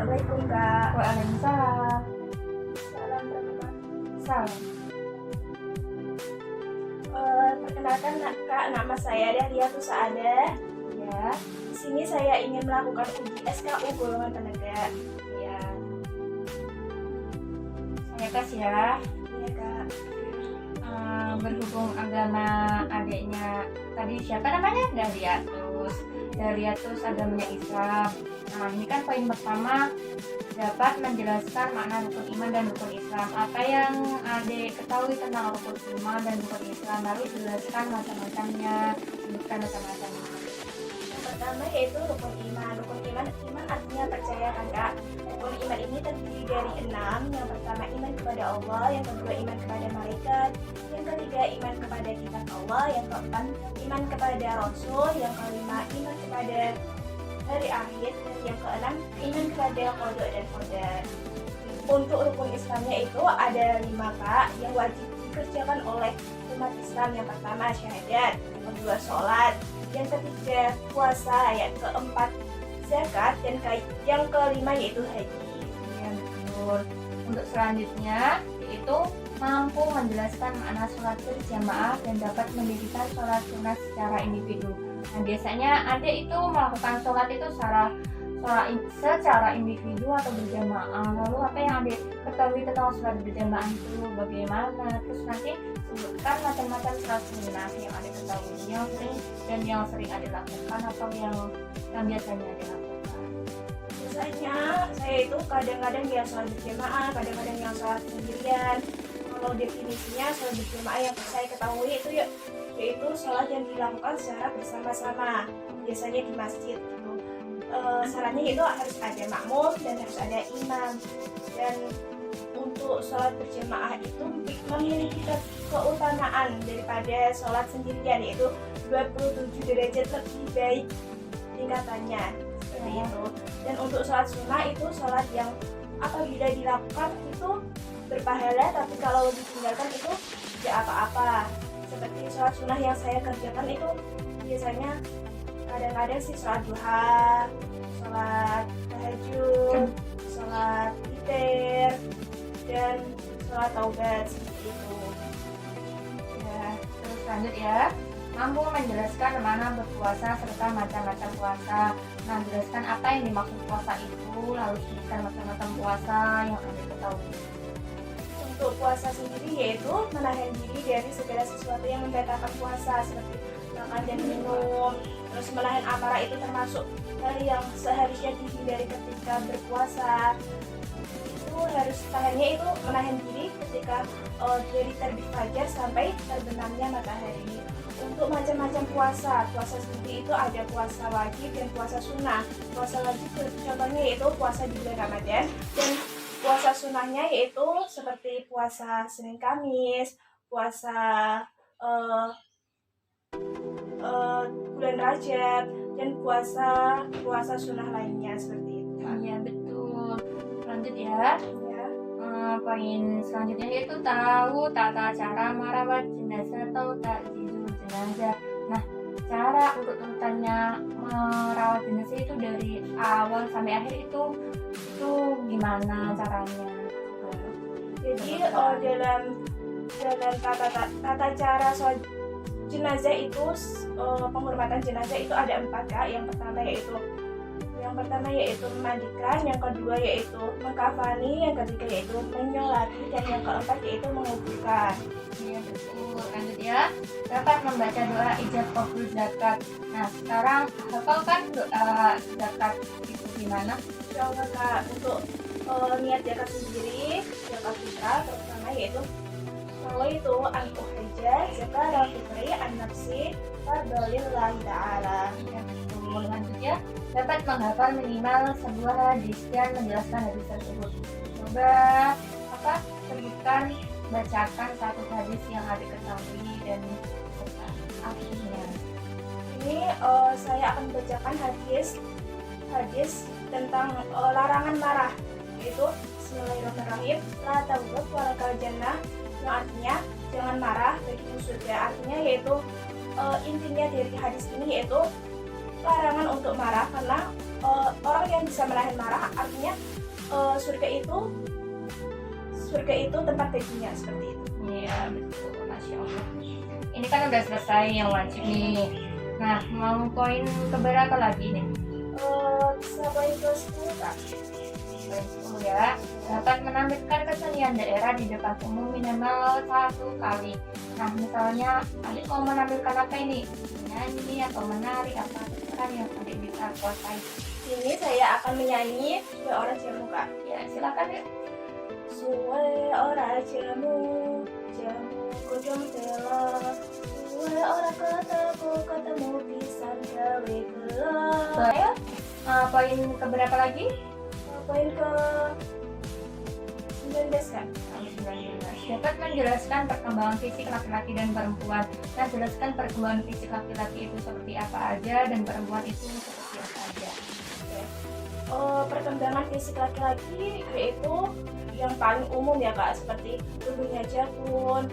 Assalamualaikum Kak. Waalaikumsalam. Salam berapa? Salam. Perkenalkan Kak, nama saya Dahlia Tusaada. Ya, Di sini saya ingin melakukan uji SKU golongan tenaga. ya. Saya tes ya. Iya Kak. Berhubung agama adiknya tadi siapa namanya? Dahlia terus agamanya Islam. Nah, ini kan poin pertama, dapat menjelaskan makna rukun iman dan rukun Islam. Apa yang adik ketahui tentang rukun iman dan rukun Islam? Lalu jelaskan macam-macamnya, sebutkan macam-macamnya. Yang pertama yaitu rukun iman. Iman artinya percaya kan Kak. Rukun iman ini terdiri dari 6. Yang pertama iman kepada Allah, yang kedua iman kepada malaikat, yang ketiga iman kepada kitab Allah, yang keempat iman kepada Rasul, yang kelima iman kepada hari akhir, dan yang keenam iman kepada qada dan qadar. Untuk rukun Islamnya itu ada 5 Kak yang wajib dikerjakan oleh umat Islam. Yang pertama syahadat, yang kedua sholat, yang ketiga puasa, yang keempat zakat, dan yang kelima yaitu haji. Ya, betul. Untuk selanjutnya yaitu mampu menjelaskan makna sholat berjamaah dan dapat mendirikan sholat sunnah secara individu. Nah, biasanya adik itu melakukan sholat itu secara individu atau berjamaah. Lalu apa yang adik ketahui tentang sholat berjamaah itu bagaimana? Terus nanti sebutkan macam-macam sholat sunnah yang adik ketahui yang sering adik lakukan atau yang biasanya adik lakukan. Biasanya saya itu kadang-kadang ya sholat berjamaah, kadang-kadang yang sholat sendirian. Kalau definisinya sholat berjamaah yang saya ketahui itu yaitu sholat yang dilakukan secara bersama-sama, biasanya di masjid gitu. Syaratnya itu harus ada makmum dan harus ada imam. Dan untuk sholat berjamaah itu memiliki keutamaan daripada sholat sendirian, yaitu 27 derajat lebih baik tingkatannya seperti itu. Dan untuk sholat sunnah itu sholat yang apabila dilakukan itu berpahala, tapi kalau ditinggalkan itu tidak apa-apa. Seperti sholat sunnah yang saya kerjakan itu biasanya kadang-kadang sih sholat duha, sholat tahajud, sholat witir, dan sholat taubat seperti itu. Ya, terus lanjut ya. Mampu menjelaskan mana berpuasa serta macam-macam puasa. Nah, jelaskan apa yang dimaksud puasa itu, lalu sebutkan macam-macam puasa yang Anda ketahui. Untuk puasa sendiri yaitu menahan diri dari segala sesuatu yang membatalkan puasa, seperti makan dan minum. Terus menahan amarah itu termasuk hal yang seharusnya dihindari ketika berpuasa. Itu harus tahannya itu menahan diri ketika dari terbit fajar sampai terbenamnya matahari. Untuk macam-macam puasa sendiri itu ada puasa wajib dan puasa sunnah. Puasa wajib contohnya yaitu puasa di bulan Ramadan, dan puasa sunnahnya yaitu seperti puasa Senin Kamis, puasa bulan Rajab, dan puasa sunnah lainnya seperti itu. Iya, betul. Lanjut ya. Ya. Poin selanjutnya yaitu tahu tata cara merawat jenazah atau takjizul jenazah. Nah, cara urutannya merawat jenazah itu dari awal sampai akhir itu gimana caranya? Jadi dalam tata cara sholat jenazah itu penghormatan jenazah itu ada 4 Kak. Yang pertama yaitu memandikan, yang kedua yaitu mengkafani, yang ketiga yaitu menyolati, dan yang keempat yaitu menguburkan. Iya, betul. Lanjut ya. Dapat membaca doa ijab qabul zakat. Nah, sekarang hafal kan doa zakat itu gimana? Insyaallah Kak, untuk niat zakat sendiri, zakat fitrah terutama yaitu kalau itu an uhajja zakat fitri an nafsi fadlillahi ta'ala. Ya, betul. Lanjut ya. Dapat menghafal minimal sebuah hadis dan menjelaskan hadis tersebut. Coba sebutkan, bacakan satu hadis yang adik ketahui dan artinya. Ini saya akan bacakan hadis tentang larangan marah, yaitu Bismillahirrahmanirrahim, la taghdab walakal jannah, yang artinya jangan marah bagimu surga. Artinya yaitu intinya dari hadis ini yaitu larangan untuk marah, karena orang yang yang bisa menahan marah, artinya surga itu tempat baginya, seperti itu. Iya betul, Masya Allah. Ini kan udah selesai yang wajib nih. Nah, mau poin keberapa lagi nih? Bisa poin ke 10 Kak. Poin 10 ya. Dapat menampilkan kesenian daerah di depan umum minimal 1 kali. Nah, misalnya adik mau menampilkan apa ini? Menyanyi atau menari, apa terserah yang adik bisa kuasai. Ini saya akan menyanyi Suwe Ora Jamu Kak. Ya, silakan ya. Suwe ora jamu, jamu godhong telo. Suwe ora ketemu pisan gawe gelo. Saya poin keberapa lagi? Poin ke 19 Kak. 19. Dapat menjelaskan perkembangan fisik laki-laki dan perempuan. Nah, jelaskan perkembangan fisik laki-laki itu seperti apa aja dan perempuan itu seperti apa aja. Perkembangan fisik laki-laki yaitu yang paling umum ya Kak, seperti tubuhnya jabun,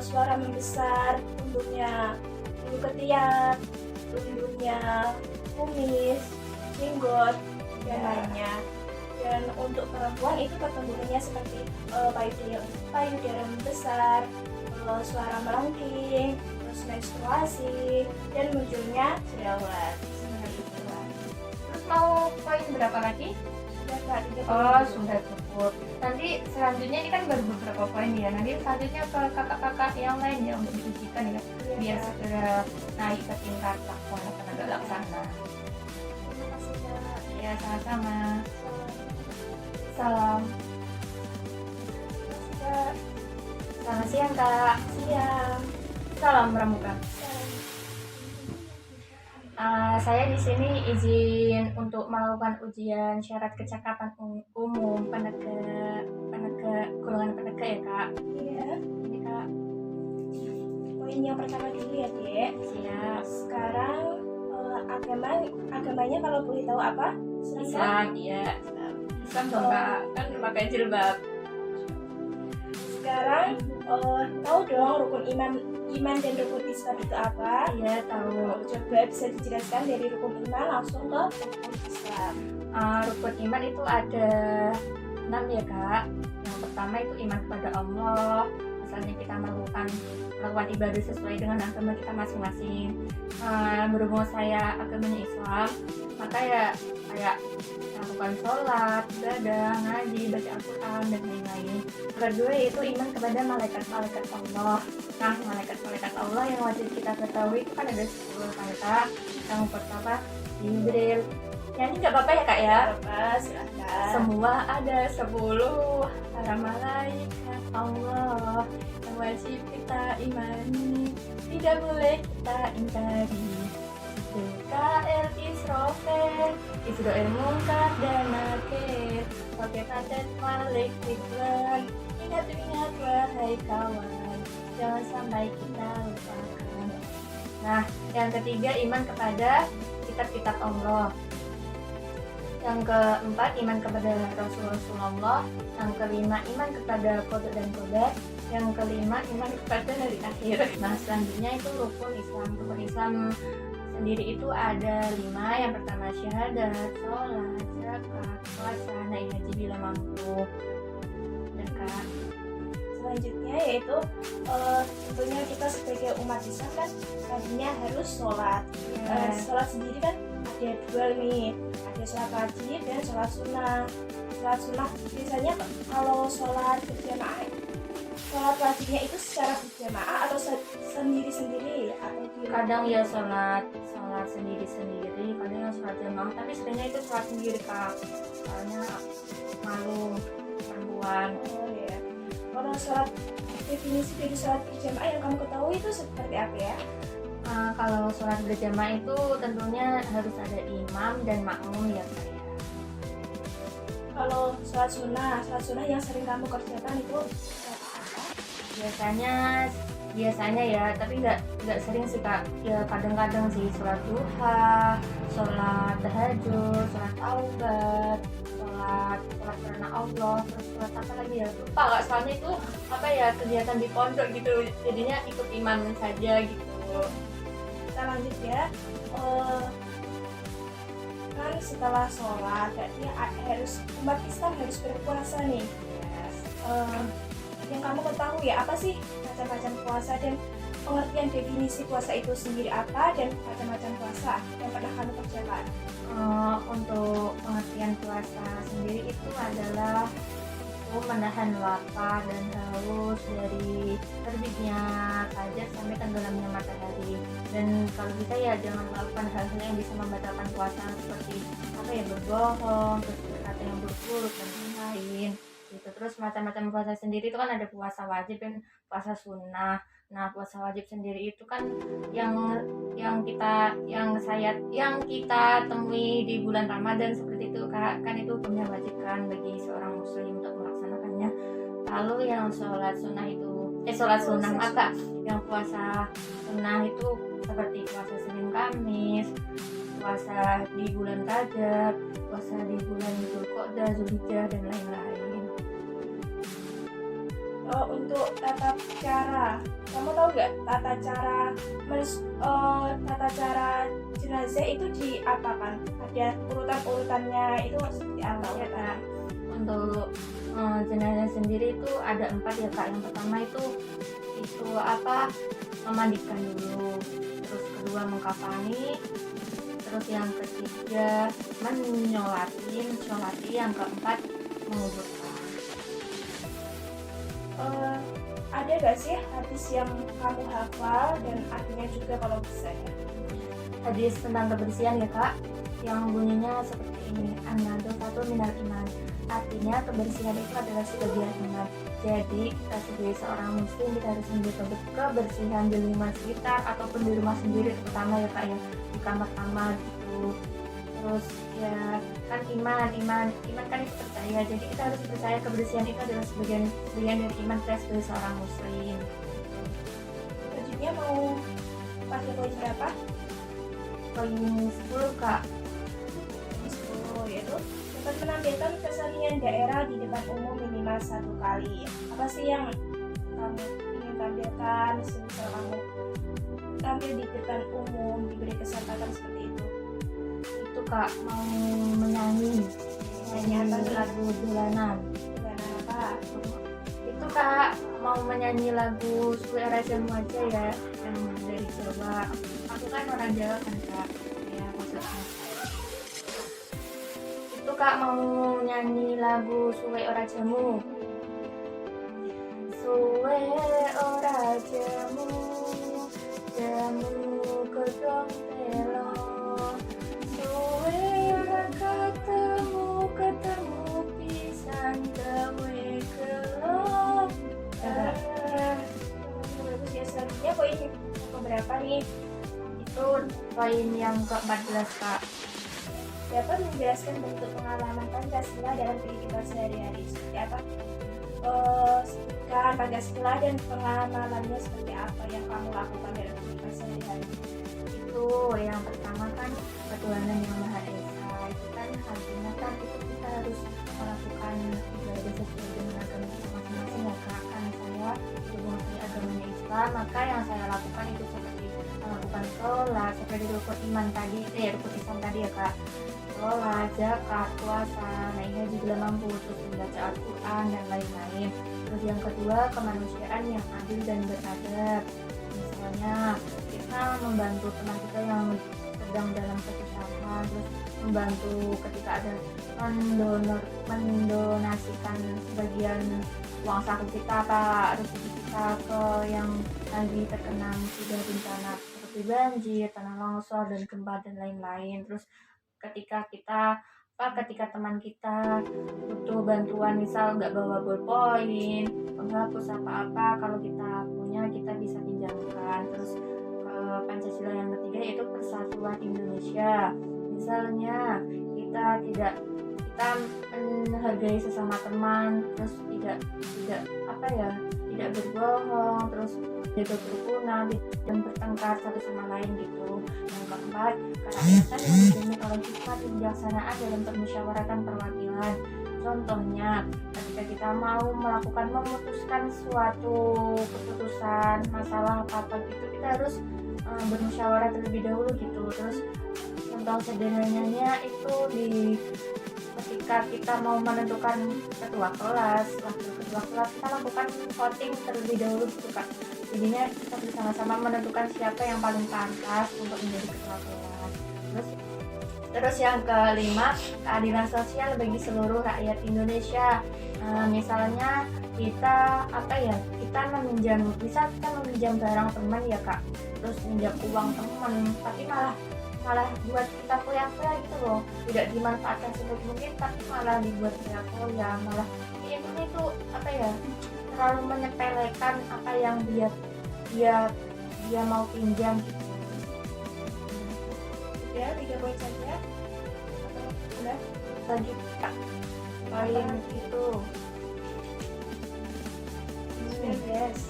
suara membesar, tunduknya bulu ketiak, tunduknya kumis, jenggot, dan lainnya. Dan untuk perempuan itu pertumbuhannya seperti payudara membesar, suara melengking, terus menstruasi, dan munculnya jerawat. Seperti itu. Terus mau poin berapa lagi? Sudah Kak, 30. Oh, sudah cukup. Nanti selanjutnya ini kan baru beberapa poin ya. Nanti selanjutnya ke kakak-kakak yang lain ya untuk diujikan ya. Biar segera naik ke tingkat laksana tenaga laksana. Terima kasih Kak. Ya, sama-sama. Salam. Kak. Selamat siang, Kak. Siang. Salam Pramuka. Saya di sini izin untuk melakukan ujian syarat kecakapan umum golongan penegak ya Kak. Iya. Ini Kak. Poin yang pertama dulu ya Dek. Siap. Sekarang agamanya kalau boleh tahu apa? Islam, iya. Islam dong Kak, kan pakai jilbab. Sekarang tahu dong rukun iman dan rukun Islam itu apa? Iya tahu. Coba bisa dijelaskan dari rukun iman langsung ke rukun Islam. Rukun iman itu ada 6 ya Kak. Yang pertama itu iman kepada Allah. Misalnya kita melakukan ibadah sesuai dengan agama kita masing-masing. Berhubung saya agamanya Islam, maka ya kayak melakukan sholat, ibadah, ngaji, baca Al-Quran dan lain-lain. Kedua yaitu iman kepada malaikat-malaikat Allah. Nah, malaikat-malaikat Allah yang wajib kita ketahui itu kan ada 10 malaikat. Yang pertama Jibril. Ya ini nggak apa-apa ya Kak ya? Apa? Silakan. Semua ada 10 para malaikat Allah yang wajib kita imani, tidak boleh kita ingkari. Mikael, Israel, Munkar dan Nakir, Roket dan Malik Ridwan. Ingat wahai kawan, jangan sampai kita lupakan. Nah, yang ketiga iman kepada kitab-kitab Allah. Yang keempat iman kepada Rasulullah. Yang kelima iman kepada qada dan qadar. Yang kelima iman kepada hari akhir. Nah selanjutnya itu rukun Islam. Rukun Islam sendiri itu ada 5. Yang pertama syahadat, sholat, zakat, puasa, naik haji bila mampu. Zakat. Selanjutnya yaitu tentunya kita sebagai umat Islam kan tadinya harus sholat. Sholat sendiri kan ada 2 nih, ada sholat wajib dan sholat sunnah. Sholat sunnah biasanya kalau sholat berjamaah, sholat wajibnya itu secara berjamaah atau sendiri-sendiri atau Kadang ya sholat sendiri-sendiri, kadang yang sholat jamaah, tapi sebenarnya itu sholat sendiri Kak. Soalnya malu perempuan. Oh ya. Kalau sholat, definisi dari sholat berjamaah yang kamu ketahui itu seperti apa ya? Kalau sholat berjamaah itu tentunya harus ada imam dan makmum ya Kak ya. Kalau sholat sunnah yang sering kamu kerjakan itu apa? Biasanya ya, tapi nggak sering sih Kak. Ya kadang-kadang sih sholat duha, sholat tahajud, sholat taubat, sholat karena Allah, terus sholat apa lagi ya, lupa Kak. Soalnya itu apa ya, kegiatan di pondok gitu, jadinya ikut imam saja gitu. Kita lanjut ya. Kan setelah sholat berarti harus umat Islam harus berpuasa nih. Yes. Yang kamu ketahui ya apa sih macam-macam puasa dan pengertian definisi puasa itu sendiri apa dan macam-macam puasa yang pernah kamu kerjakan? Untuk pengertian puasa sendiri itu adalah menahan lapar dan haus dari terbitnya fajar sampai tenggelamnya matahari. Dan kalau bisa ya jangan melakukan hal-hal yang bisa membatalkan puasa seperti berbohong, terus berkata yang buruk dan lain-lain gitu. Terus macam-macam puasa sendiri itu kan ada puasa wajib dan puasa sunnah. Nah, puasa wajib sendiri itu kan yang kita temui di bulan Ramadan seperti itu kan itu hukumnya wajib kan bagi seorang muslim untuk melaksanakannya. Lalu yang sholat sunnah maka yang puasa sunnah itu seperti puasa Senin Kamis, puasa di bulan Rajab, puasa di bulan Dzulqa'dah, Zulhijjah dan lain-lain. Untuk tata cara, kamu tahu nggak tata cara jenazah itu diapakan? Ada urutannya itu seperti apa? Ya Kak, untuk jenazah sendiri itu ada 4 ya Kak. Yang pertama itu memandikan dulu, terus kedua mengkafani, terus yang ketiga menyolatkan, yang keempat menguburkan. Ada gak sih hadis yang kamu hafal dan artinya juga kalau bisa ya? Hadis tentang kebersihan ya Kak, yang bunyinya seperti ini: an-nadhafatu minal iman. Artinya kebersihan itu adalah sebagian iman. Jadi kita sebagai seorang muslim kita harus menjaga kebersihan di lingkungan sekitar ataupun di rumah sendiri, terutama ya Kak ya, di kamar-kamar gitu. Terus ya kan iman kan itu percaya, jadi kita harus percaya kebersihan itu adalah sebagian dari iman kita sebagai seorang muslim. Wajibnya mau pakai poin berapa? Poin 10 Kak. 10 yaitu dapat menampilkan kesenian daerah di depan umum minimal 1 kali. Apa sih yang kamu ingin tampilkan? Misal kamu tampil di depan umum diberi kesempatan seperti itu. Itu Kak mau menyanyi lagu dolanan. Dengan apa? Itu Kak mau menyanyi lagu Suwe Rajamu aja ya, yang dari Jawa. Aku kan orang Jawa kan Kak, ya maksudnya. Itu Kak mau nyanyi lagu Suwe Ora Jamu. Suwe ora jamu, jamu kedong telo. Suwe ora ketemu pisan gawe kelop. Bagus ya, selanjutnya poin keberapa nih? Itu poin yang ke-14 Kak. Dapat menjelaskan bentuk pengalaman Pancasila dalam kehidupan sehari-hari seperti apa? Sebutkan Pancasila dan pengalamannya seperti apa yang kamu lakukan dalam kehidupan sehari-hari. Itu yang pertama kan ketuhanan yang Maha Esa. Itu kan artinya kan itu kita harus melakukan ibadah sesuai dengan agama kita masing-masing ya Kak. Kan saya berhubungan agamanya Islam, maka yang saya lakukan itu seperti melakukan sholat seperti rukun Islam tadi ya Kak. Sholat, zakat, puasa, naik haji bila mampu, terus membaca Al-Quran dan lain-lain. Terus yang kedua, kemanusiaan yang adil dan beradab. Misalnya kita membantu teman kita yang sedang dalam kesusahan, terus membantu ketika ada mendonasikan sebagian uang saku kita apa rezeki kita ke yang lagi terkena musibah bencana seperti banjir, tanah longsor dan gempa dan lain-lain. Terus ketika teman kita butuh bantuan, misal nggak bawa ballpoint, penghapus apa-apa, kalau kita punya kita bisa pinjamkan. Terus Pancasila yang ketiga yaitu persatuan Indonesia. Misalnya kita menghargai sesama teman, terus tidak berbohong, terus jaga kerukunan dan bertengkar satu sama lain gitu. Yang keempat, kerakyatan yang dijamin oleh hikmat dan kebijaksanaan dalam permusyawaratan perwakilan. Contohnya, ketika kita mau memutuskan suatu keputusan masalah apa gitu, kita harus bermusyawarah terlebih dahulu gitu. Terus yang contoh sederhananya itu ketika kita mau menentukan ketua kelas, wakil ketua kelas, kita lakukan voting terlebih dahulu gitu Kak. Jadinya kita bersama-sama menentukan siapa yang paling pantas untuk menjadi ketua kelas. Terus yang kelima, keadilan sosial bagi seluruh rakyat Indonesia. Misalnya kita meminjam barang teman ya Kak, terus minjam uang teman, tapi malah buat kita koyak-koyak gitu loh, tidak dimanfaatkan sebut mungkin, tapi malah dibuat koyak-koyak, malah itu terlalu menyepelekan apa yang dia mau pinjam gitu. Ya 3 poin saja atau udah Lanjut Kak, poin itu yes.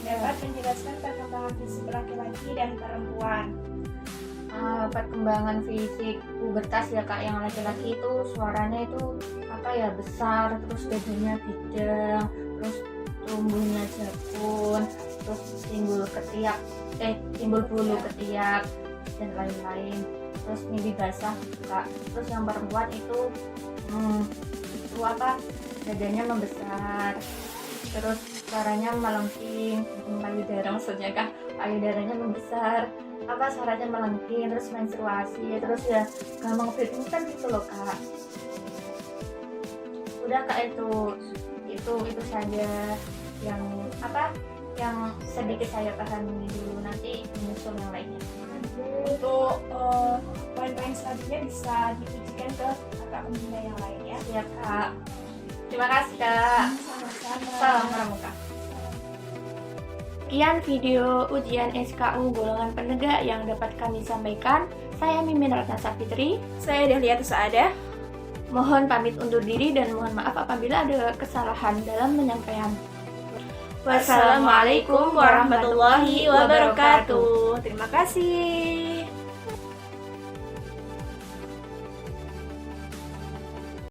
Dapat menjelaskan perkembangan fisik laki-laki dan perempuan. Perkembangan fisik pubertas ya Kak, yang laki-laki itu suaranya itu besar, terus dadanya bidang, terus tumbuhnya jakun, terus timbul bulu ketiak dan lain-lain, terus mimpi basah Kak. Terus yang perempuan itu dadanya membesar, terus suaranya melengking, payudara maksudnya Kak, payudaranya membesar, suaranya melengking, terus menstruasi, terus ya gampang bermutan gitu loh Kak. Udah Kak, itu saja yang sedikit saya pahami dulu, nanti menyusul yang lainnya. Untuk poin-poin selanjutnya bisa dipikirkan ke kakak pembina yang lain ya. Siap Kak, terima kasih Kak. Sama-sama. Salam pramuka. Sekian video ujian SKU golongan penegak yang dapat kami sampaikan. Saya Mimin Ratna Sapitri. Saya Dahlia Tusaada. Mohon pamit undur diri dan mohon maaf apabila ada kesalahan dalam penyampaian. Wassalamualaikum warahmatullahi wabarakatuh. Terima kasih.